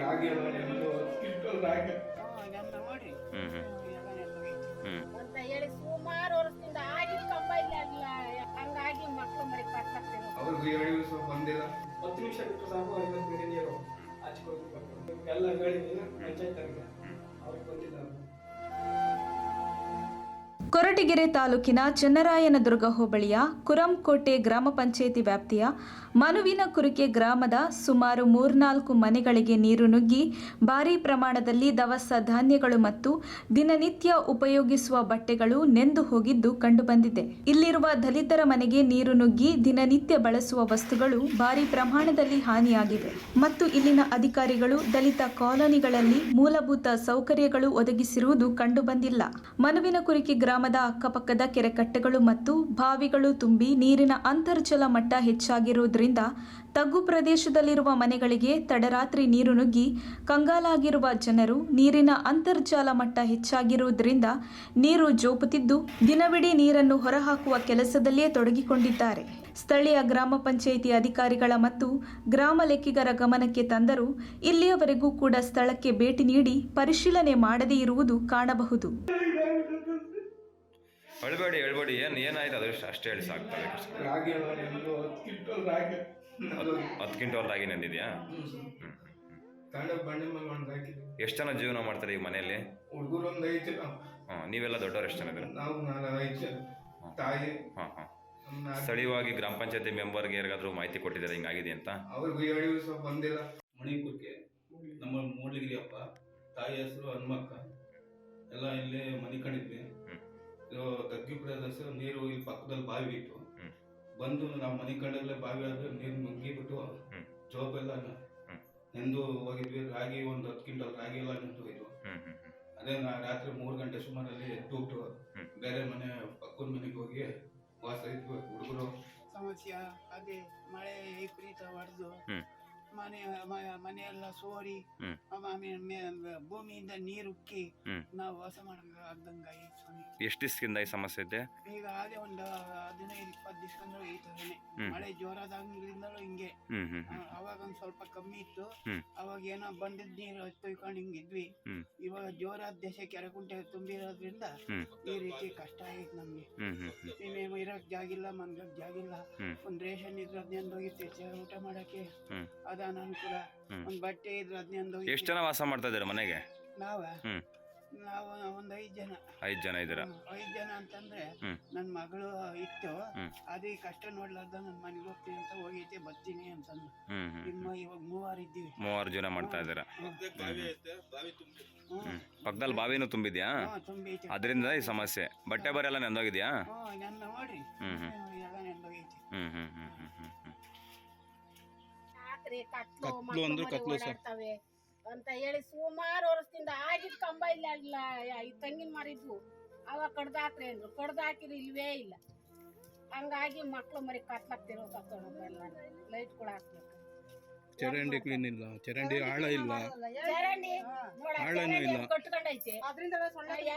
ರಾಗಿ ಒಂದು 10 ಕ್ವಿಂಟಲ್ ರಾಗಿ ನೋಡಿ ಅಂತ ಹೇಳಿ ಸುಮಾರು ವರ್ಷದಿಂದ ಆಗಿನ ಕಂಬ ಇಲ್ಲ ಹಂಗಾಗಿ ಮಕ್ಕಳು ಮರಿ ಕಟ್ಲಾಗ್ತೇವೆ. ಅವ್ರಿಗೆ ಹೇಳಿ ಸ್ವಲ್ಪ ಬಂದಿಲ್ಲ. 10 ನಿಮಿಷ ಬಿಟ್ಟು ಸಾಕು ಅವ್ರಿಗೆ ಬೇರೆ ನೀರು ಹಚ್ಕೊಳ್ಬೇಕು ಎಲ್ಲ ಹೇಳಿದೀನಿ ಪಂಚಾಯತ್ ಅವ್ರಿಗೆ ಬಂದಿಲ್ಲ. ಕೊರಟಗೆರೆ ತಾಲೂಕಿನ ಚನ್ನರಾಯನದುರ್ಗ ಹೋಬಳಿಯ ಕುರಂಕೋಟೆ ಗ್ರಾಮ ಪಂಚಾಯಿತಿ ವ್ಯಾಪ್ತಿಯ ಮನುವಿನಕುರಿಕೆ ಗ್ರಾಮದ ಸುಮಾರು 3-4 ಮನೆಗಳಿಗೆ ನೀರು ನುಗ್ಗಿ ಭಾರೀ ಪ್ರಮಾಣದಲ್ಲಿ ದವಸ ಧಾನ್ಯಗಳು ಮತ್ತು ದಿನನಿತ್ಯ ಉಪಯೋಗಿಸುವ ಬಟ್ಟೆಗಳು ನೆಂದು ಹೋಗಿದ್ದು ಕಂಡುಬಂದಿದೆ. ಇಲ್ಲಿರುವ ದಲಿತರ ಮನೆಗೆ ನೀರು ನುಗ್ಗಿ ದಿನನಿತ್ಯ ಬಳಸುವ ವಸ್ತುಗಳು ಭಾರೀ ಪ್ರಮಾಣದಲ್ಲಿ ಹಾನಿಯಾಗಿವೆ ಮತ್ತು ಇಲ್ಲಿನ ಅಧಿಕಾರಿಗಳು ದಲಿತ ಕಾಲೋನಿಗಳಲ್ಲಿ ಮೂಲಭೂತ ಸೌಕರ್ಯಗಳು ಒದಗಿಸಿರುವುದು ಕಂಡುಬಂದಿಲ್ಲ. ಮನುವಿನಕುರಿಕೆ ಗ್ರಾಮದ ಅಕ್ಕಪಕ್ಕದ ಕೆರೆಕಟ್ಟೆಗಳು ಮತ್ತು ಬಾವಿಗಳು ತುಂಬಿ ನೀರಿನ ಅಂತರ್ಜಲ ಮಟ್ಟ ಹೆಚ್ಚಾಗಿರುವುದರಿಂದ ತಗ್ಗು ಪ್ರದೇಶದಲ್ಲಿರುವ ಮನೆಗಳಿಗೆ ತಡರಾತ್ರಿ ನೀರು ನುಗ್ಗಿ ಕಂಗಾಲಾಗಿರುವ ಜನರು ನೀರಿನ ಅಂತರ್ಜಲ ಮಟ್ಟ ಹೆಚ್ಚಾಗಿರುವುದರಿಂದ ನೀರು ಜೋಪುತ್ತಿದ್ದು ದಿನವಿಡೀ ನೀರನ್ನು ಹೊರಹಾಕುವ ಕೆಲಸದಲ್ಲಿಯೇ ತೊಡಗಿಕೊಂಡಿದ್ದಾರೆ. ಸ್ಥಳೀಯ ಗ್ರಾಮ ಪಂಚಾಯಿತಿ ಅಧಿಕಾರಿಗಳ ಮತ್ತು ಗ್ರಾಮ ಲೆಕ್ಕಿಗರ ಗಮನಕ್ಕೆ ತಂದರೂ ಇಲ್ಲಿಯವರೆಗೂ ಕೂಡ ಸ್ಥಳಕ್ಕೆ ಭೇಟಿ ನೀಡಿ ಪರಿಶೀಲನೆ ಮಾಡದೇ ಇರುವುದು ಕಾಣಬಹುದು. ಹೇಳ್ಬೇಡಿ ಏನಾಯ್ತು ಅದು ಅಷ್ಟೇ ಹೇಳಿ ಸಾಕ್ತಾರೆ. ರಾಗಿ ಒಂದು 10 ಕ್ವಿಂಟಲ್ ರಾಗಿ 10 ಕ್ವಿಂಟಲ್ ರಾಗಿ ನೆಂದಿದ್ಯಾ? ತಗೊಂಡು ಬಂಡೆ ಮೇಲೆ ಒಂದು ಹಾಕಿದ್ವಿ. ಎಷ್ಟು ಜನ ಜೀವನ ಮಾಡ್ತಾರೆ ಈ ಮನೆಯಲ್ಲಿ? ಹುಡುಗರು ಒಂದು 5 ಜನ. ನೀವೆಲ್ಲ ದೊಡ್ಡವ್ರು ಎಷ್ಟು ಜನ ಇದ್ದೀರಾ? ನಾವು 5 ಜನ. ತಾಯಿ ಸ್ಥಳೀಯವಾಗಿ ಗ್ರಾಮ ಪಂಚಾಯತಿ ಮೆಂಬರ್ಗೆ ಯಾರಿಗಾದ್ರೂ ಮಾಹಿತಿ ಕೊಟ್ಟಿದ್ದಾರೆ ಹಿಂಗಾಗಿದೆ ಅಂತ? ಅವ್ರಿಗೂ ಹೇಳಿ ಸ್ವಲ್ಪ ಬಂದಿಲ್ಲ. ಮಣಿಕುರ್ಕೆ ನಮ್ಮ ಮೂಡ್ಲಿಗಿರಿ ಅಪ್ಪ, ತಾಯಿ ಹೆಸರು ಹನುಮಕ್ಕ. ಎಲ್ಲ ಇಲ್ಲಿ ಮನೆ ಕಂಡಿದ್ವಿ. ತಗ್ಗಿ ಪ್ರದೇಶ ನೀರು ಇಲ್ಲಿ ಪಕ್ಕದಲ್ಲಿ ಬಾವಿ ಇತ್ತು. ಬಂದು ನಾವು ಮನೆ ಕಂಡಾಗಲೇ ಬಾವಿ ಆದ್ರೆ ನೀರು ನುಗ್ಗಿಬಿಟ್ಟು ಜೋಬೆಲ್ಲ ನೆಂದು ಹೋಗಿದ್ವಿ. ರಾಗಿ ಒಂದು 10 ಕ್ವಿಂಟಲ್ ರಾಗಿ ಎಲ್ಲ ನೆಂದು ಹೋಗಿದ್ವು. ಅದೇ ರಾತ್ರಿ 3 ಗಂಟೆ ಸುಮಾರಲ್ಲಿ ಎದ್ದು ಬೇರೆ ಮನೆ ಪಕ್ಕದ ಮನೆಗೆ ಹೋಗಿ ವಾಸ ಇದ್ವಿ. ಹುಡುಗರು ಸಮಸ್ಯೆ ಅದೇ ಮಳೆ ವಿಪರೀತ ಹೊಡೆದು ಮನೆಯೆಲ್ಲ ಸೋರಿ ಭೂಮಿಯಿಂದ ನೀರು ಉಕ್ಕಿ ನಾವು ವಾಸ ಮಾಡಂಗ ಸ್ವಾಮಿ. ಎಷ್ಟು ದಿವಸದಿಂದ ಈ ಸಮಸ್ಯೆ ಇದೆ? ಈಗ ಅದೇ ಒಂದು 15-20 ದಿವಸದಿಂದ ಐತದೇನೆ. ಮಳೆ ಜೋರಾದಾಗಿಂದಲೂ ಹಿಂಗೆ. ಅವಾಗ ಒಂದ್ ಸ್ವಲ್ಪ ಕಮ್ಮಿ ಇತ್ತು. ಅವಾಗ ಏನೋ ಬಂದಿದ್ ನೀರು ತೊಯ್ಕೊಂಡು ಹಿಂಗಿದ್ವಿ. ಇವಾಗ ಜೋರಾದ ದೇಶ ಕೆರೆಕುಂಟೆ ತುಂಬಿರೋದ್ರಿಂದ ಈ ರೀತಿ ಕಷ್ಟ ಆಗೈತೆ ನಮ್ಗೆ. ಇನ್ನೇನು ಇರಕ್ ಜಾಗಿಲ್ಲ, ಮನ್ಗಕ್ ಜಾಗಿಲ್ಲ. ಒಂದ್ ರೇಷನ್ ಇದ್ರೆ ಅದನ್ನೇಂದೋಗಿತ್ತು ಊಟ ಮಾಡಕ್ಕೆ, ಅದ ಅನುಕೂಲ. ಒಂದ್ ಬಟ್ಟೆ ಇದ್ರೆ ಅದನ್ನೇಂದೋಗಿ. ಎಷ್ಟು ಜನ ವಾಸ ಮಾಡ್ತಾ ಇದ್ದಾರೆ ಮನೆಗೆ? ನಾವು ಒಂದ್ 5 ಜನ. 5 ಜನ ಇದ್ದೀರಾ? 5 ಜನ ಅಂತಂದ್ರೆ ನನ್ ಮಗಳು ಇತ್ತು. ಅದೇ ಕಷ್ಟ ನೋಡ್ಲಾರ್ದ ನನ್ ಮನೆಗೆ ಹೋಗ್ತೀನಿ ಅಂತ ಹೋಗೈತೆ, ಬರ್ತೀನಿ ಅಂತಂದು ಇವಾಗ 3 ಇದ್ದೀವಿ. 3 ಜನ ಮಾಡ್ತಾ ಇದ್ದೀರಾ? ಪಕ್ಕದಲ್ಲಿ ಬಾವಿನೂ ತುಂಬಿದ್ಯಾ? ಅದರಿಂದ ಈ ಸಮಸ್ಯೆ. ಬಟ್ಟೆ ಬರೆ ಎಲ್ಲ ನೆಂದೋಗಿದ್ಯಾ? ನೆಂದ ನೋಡ್ರಿ ಎಲ್ಲ ನೆಂದೋಗೈತಿ. ಕತ್ಲು ಅಂದ್ರೆ ಓಡಾಡ್ತವೆ ಅಂತ ಹೇಳಿ ಸುಮಾರು ವರ್ಷದಿಂದ ಆಗಿದ್ ಕಂಬ ಇಲ್ಲ ಈ ತೆಂಗಿನ ಮರ ಇದ್ವು. ಅವಾಗ ಕಡ್ದಾಕ್ರಿ ಅಂದ್ರು, ಕಡ್ದಾಕಿರಿ ಇಲ್ವೇ ಇಲ್ಲ. ಹಂಗಾಗಿ ಮಕ್ಳು ಮರಿ ಕತ್ಲಾಗ್ತಿರೋ ಎಲ್ಲ ಲೈಟ್ಗಳು ಹಾಕ್ಬೇಕು. ಚರಂಡಿ ಕ್ಲೀನ್ ಇಲ್ಲ, ಚರಂಡಿ ಆಳ ಇಲ್ಲ, ಚರಂಡಿ ಕಟ್ಕೊಂಡೈತೆ.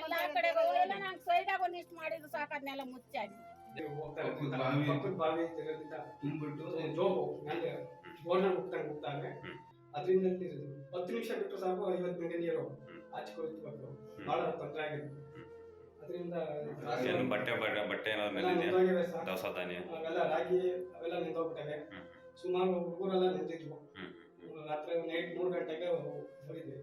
ಎಲ್ಲಾ ಕಡೆ ಎಲ್ಲ ನಂಗೆ ಸೈಡಾಗ ಒಂದಿಷ್ಟು ಮಾಡಿದ್ರು ಸಾಕು, ಅದನ್ನೆಲ್ಲ ಮುಚ್ಚಾಡಿ ತುಂಬಿಟ್ಟು ಜೋಬು ಬೋರ್ನ ಹೋಗ್ತಾನೆ. ಅದರಿಂದ 10 ನಿಮಿಷ ಬಿಟ್ಟು ಸಾಕು 50 ಗಂಟೆ ನೀರು ಹಚ್ಕೊಳ್ಬೇಕು. ಬಹಳ ತೊಂದರೆ ಆಗಿದೆ. ಅದರಿಂದ ಬಟ್ಟೆ ದವಸ ಧಾನ್ಯ ಅವೆಲ್ಲ ರಾಗಿ ಅವೆಲ್ಲ ನಿಂತೋಗ್ಬಿಟ್ಟವೆ. ಸುಮಾರು ಹುಡುಗರೆಲ್ಲ ನಿಂತಿದ್ವು. ರಾತ್ರಿ ನೈಟ್ 3 ಗಂಟೆಗೆ ಹೋಗಿದ್ವಿ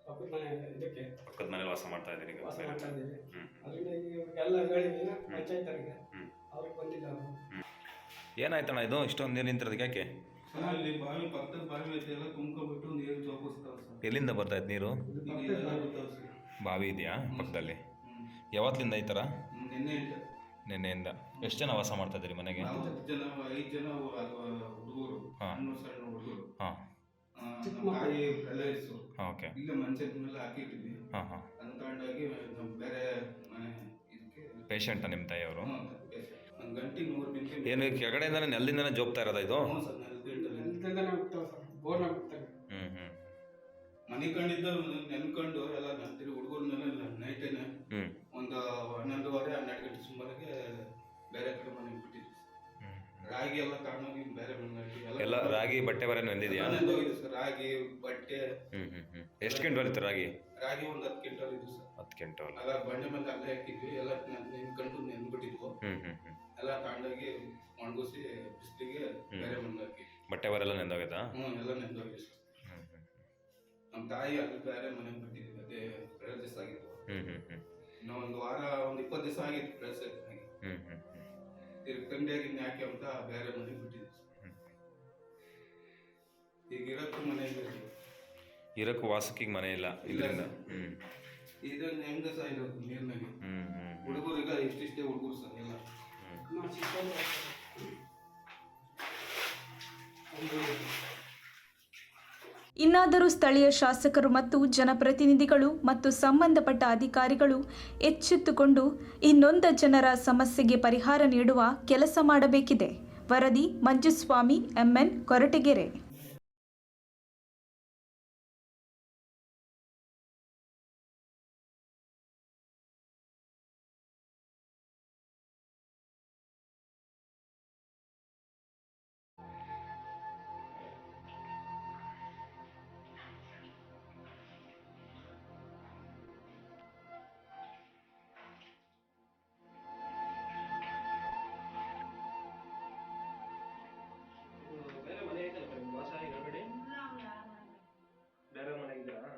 ಪಕ್ಕದ ಮನೆ ಇದಕ್ಕೆ. ಪಕ್ಕದ ಮನೇಲಿ ವಾಸ ಮಾಡ್ತಾ ಇದ್ದೀರಿ? ವಾಸ ಮಾಡ್ತಾ ಇದ್ದೀವಿ. ಅದರಿಂದ ಎಲ್ಲ ಹೇಳಿದ್ವಿ ಪಂಚಾಯತ್ ಅವ್ರಿಗೆ ಬಂದಿಲ್ಲ. ಏನಾಯ್ತಣ್ಣ ಇದು ಇಷ್ಟೊಂದು ನೀರು ನಿಂತಿರೋದಕ್ಕೆ ಯಾಕೆ? ಅಲ್ಲಿ ಬಾವಿ ಪಕ್ಕದ ಬಾವಿ ಐತೆ, ಎಲ್ಲ ತುಂಬ್ಕೊಂಡ್ಬಿಟ್ಟು ನೀರು ಜೋಪಿಸ್ತಾವೆ ಸರ್. ಎಲ್ಲಿಂದ ಬರ್ತಾ ಇತ್ತು ನೀರು? ಬಾವಿ ಇದೆಯಾ ಪಕ್ಕದಲ್ಲಿ? ಯಾವತ್ತಿಂದ ಈ ಥರ? ನಿನ್ನೆಯಿಂದ. ಎಷ್ಟು ಜನ ವಾಸ ಮಾಡ್ತಾ ಇದ್ದೀರಿ ಮನೆಗೆ? 5 ಜನ ಹುಡುಗರು, ಸಣ್ಣ ಹುಡುಗರು. ತಾಯಿ ಪ್ರಲಯಿಸು ಇಲ್ಲ ಮಂಚದ ಮೇಲೆ ಹಾಕಿಟ್ಟಿದ್ವಿ. ಅದನ್ನ ತಗೊಂಡಾಗಿ ಬೇರೆ ಇದಕ್ಕೆ ಪೇಷಂಟ್ ನಿಮ್ಮ ತಾಯಿಯವರು? ಒಂದು ಗಂಟೆಗೆ 100 ನಿಮಿಷ. ಏನು ಕೆಳಗಡೆಯಿಂದಾನೆ ನೆಲದಿಂದಾನೆ ಜೋಗ್ತಾ ಇರೋದ ಇದು? ಮನೆ ಕಂಡಿದ್ದ ನೆನ್ಕೊಂಡು ಎಲ್ಲ ನಂತರ ಹುಡುಗರನ್ನೆಲ್ಲ ನೈಟೇನೆ ಒಂದು 11:30-12 ಗಂಟೆ ಸುಮಾರಿಗೆ ಬೇರೆ ಕಡೆ ಮನೆಗೆ ಬಿಟ್ಟಿದ್ವಿ. ರಾಗಿ ಎಲ್ಲ ತಗೊಂಡೋಗಿ ಬೇರೆ ಮಣ್ಣಾಕಿ ಎಲ್ಲ ರಾಗಿ ಬಟ್ಟೆ ಬರೆ ನೆಂದಿದೆಯಾ? ನೆಂದೋಗಿದೆ ಸರ್. ರಾಗಿ ಬಟ್ಟೆ ಎಷ್ಟು ಕ್ವಿಂಟಲ್ ಇತ್ತು ರಾಗಿ? ರಾಗಿ ಒಂದು 10 ಕ್ವಿಂಟಲ್ ಇದ್ದು ಸರ್. 10 ಕ್ವಿಂಟಲ್. ಅಲ್ಲ ಬಂಡೆ ಮೇಲೆ ಅಲ್ಲೇ ಹಾಕಿದ್ವಿ, ಎಲ್ಲ ನೆನ್ಕೊಂಡು ನೆನ್ಬಿಟ್ಟಿದ್ವು. ಎಲ್ಲ ತಗೊಂಡೋಗಿ ಒಣಗಿಸಿ ಬಿಸಿಲಿಗೆ ಬೇರೆ ಮಣ್ಣಾಕಿ ಬಟ್ಟೆ ಬರೆಲ್ಲ ನೆಂದೋಗಿತ್ತಾ? ಎಲ್ಲ ನೆಂದೋಗಿದೆ ಸರ್. ನಮ್ಮ ತಾಯಿ ಅಲ್ಲಿ ಬೇರೆ ಮನೆಗೆ ಬಿಟ್ಟಿದ್ವಿ, ಅದೇ 2 ದಿವಸ ಆಗಿತ್ತು. ಇನ್ನು ಒಂದು ವಾರ, ಒಂದು 20 ದಿವಸ ಆಗಿತ್ತು ಪ್ರವೇಶ ಆಗಿ. ತಂದೆಯಾಗಿ ಯಾಕೆ ಅಂತ ಬೇರೆ ಮನೆಗೆ ಬಿಟ್ಟಿದ್ವಿ. ಈಗ ಇರಕ್ಕೂ ಮನೆ ಇಲ್ಲ, ಇರಕ್ಕೂ ವಾಸಕ್ಕಿಗೆ ಮನೆ ಇಲ್ಲ ಇದರಿಂದ. ಇದನ್ನ ಹೆಂಗ ಸಹ ಇರೋದು ನೀರಿನಾಗೆ. ಹುಡುಗರಿಗೆ ಇಷ್ಟಿಷ್ಟೇ ಹುಡುಗರು ಸಹ ಎಲ್ಲ. ಇನ್ನಾದರೂ ಸ್ಥಳೀಯ ಶಾಸಕರು ಮತ್ತು ಜನಪ್ರತಿನಿಧಿಗಳು ಮತ್ತು ಸಂಬಂಧಪಟ್ಟ ಅಧಿಕಾರಿಗಳು ಎಚ್ಚೆತ್ತುಕೊಂಡು ಈ ನೊಂದ ಜನರ ಸಮಸ್ಯೆಗೆ ಪರಿಹಾರ ನೀಡುವ ಕೆಲಸ ಮಾಡಬೇಕಿದೆ. ವರದಿ ಮಂಜುಸ್ವಾಮಿ, MN, ಕೊರಟಗೆರೆ. ಬೇರೆ ಮನೆ ಐತಲ್ಲ ಬರೀ ವಾಸ ಹೊರಗಡೆ ಬೇರೆ ಮನೆ ಇದ್ದೀರಾ?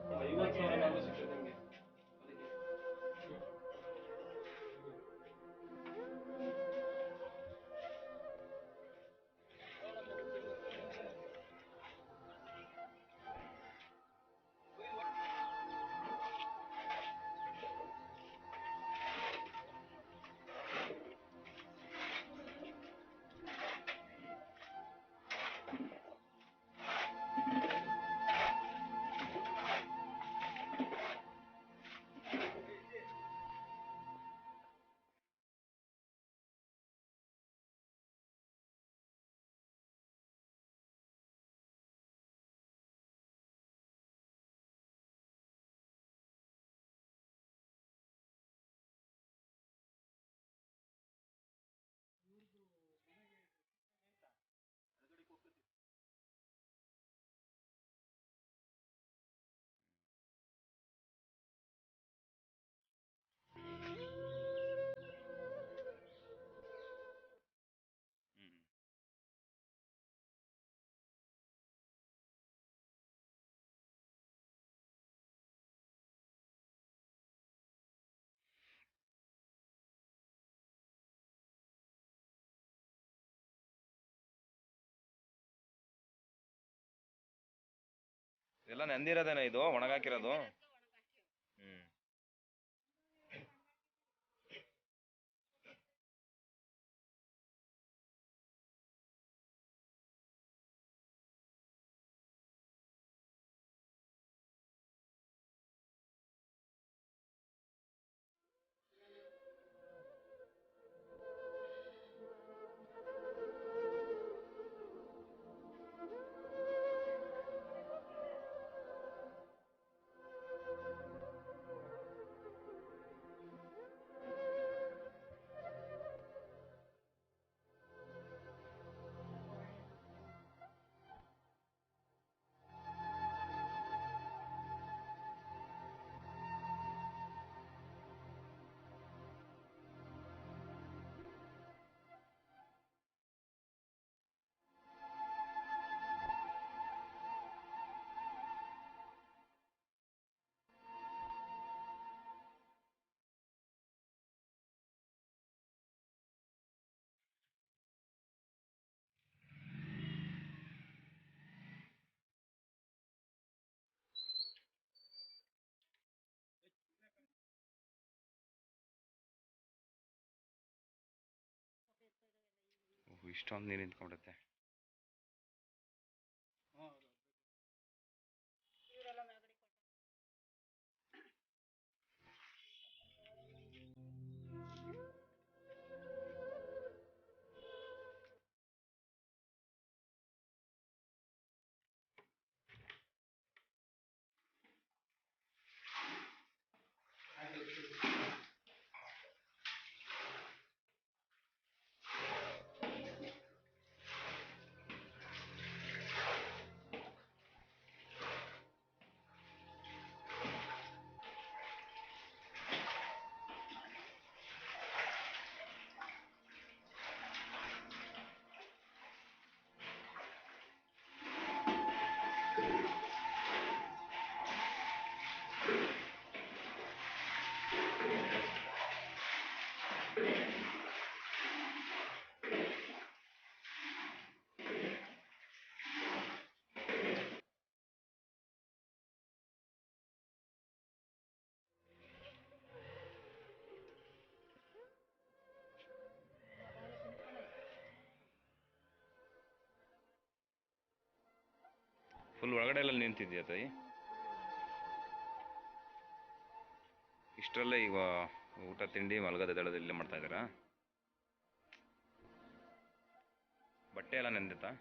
$50,000 ಸಿಗ್ತದೆ ನಿಮಗೆ ಅದಕ್ಕೆ. ಎಲ್ಲ ನೆಂದಿರೋದೇನ ಇದು ಒಣಗಾಕಿರೋದು? ಇಷ್ಟೊಂದು ನೀರು ನಿಂತ್ಕೊಂಡ್ಬಿಡುತ್ತೆ. ಫುಲ್ ಒಳಗಡೆ ಎಲ್ಲ ನಿಂತಿದ್ಯಾ ತಾಯಿ? ಇಷ್ಟರಲ್ಲೇ ಈಗ ಊಟ ತಿಂಡಿ ಮಲಗೋದು ಎದ್ದೇಳೋದು ಇಲ್ಲೇ ಮಾಡ್ತಾ ಇದ್ದೀರಾ? ಬಟ್ಟೆ ಎಲ್ಲ ನೆಂದಿತ್ತಾ?